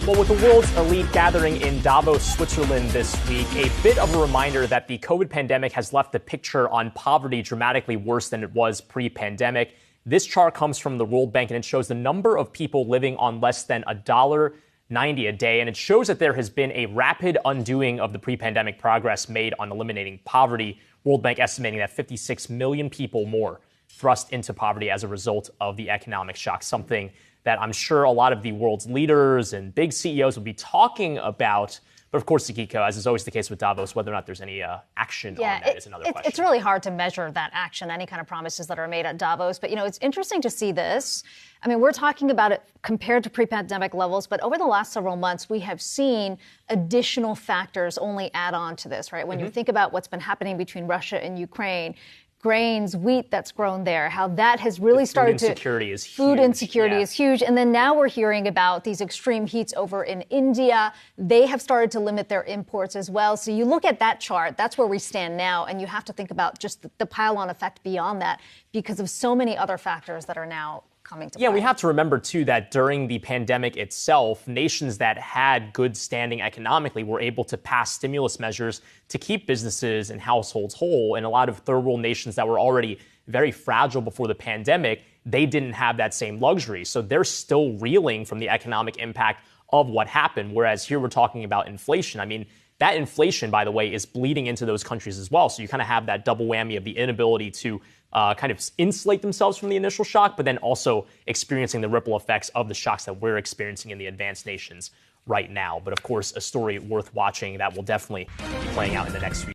Well, with the world's elite gathering in Davos, Switzerland this week, a bit of a reminder that the COVID pandemic has left the picture on poverty dramatically worse than it was pre-pandemic. This chart comes from the World Bank, and it shows the number of people living on less than $1.90 a day. And it shows that there has been a rapid undoing of the pre-pandemic progress made on eliminating poverty. World Bank estimating that 56 million people more thrust into poverty as a result of the economic shock, something that I'm sure a lot of the world's leaders and big CEOs will be talking about. But of course, Akiko, as is always the case with Davos, whether or not there's any action on that is another question. It's really hard to measure that action, any kind of promises that are made at Davos. But, it's interesting to see this. I mean, we're talking about it compared to pre-pandemic levels, but over the last several months, we have seen additional factors only add on to this, right? When you think about what's been happening between Russia and Ukraine, grains, wheat that's grown there, how that has really started to... Food insecurity is huge. And then now we're hearing about these extreme heats over in India. They have started to limit their imports as well. So you look at that chart, that's where we stand now. And you have to think about just the pile-on effect beyond that because of so many other factors that are now coming to play. Yeah, we have to remember, too, that during the pandemic itself, nations that had good standing economically were able to pass stimulus measures to keep businesses and households whole. And a lot of third world nations that were already very fragile before the pandemic, they didn't have that same luxury. So they're still reeling from the economic impact of what happened. Whereas here we're talking about inflation. I mean, that inflation, by the way, is bleeding into those countries as well. So you kind of have that double whammy of the inability to kind of insulate themselves from the initial shock, but then also experiencing the ripple effects of the shocks that we're experiencing in the advanced nations right now. But of course, a story worth watching that will definitely be playing out in the next few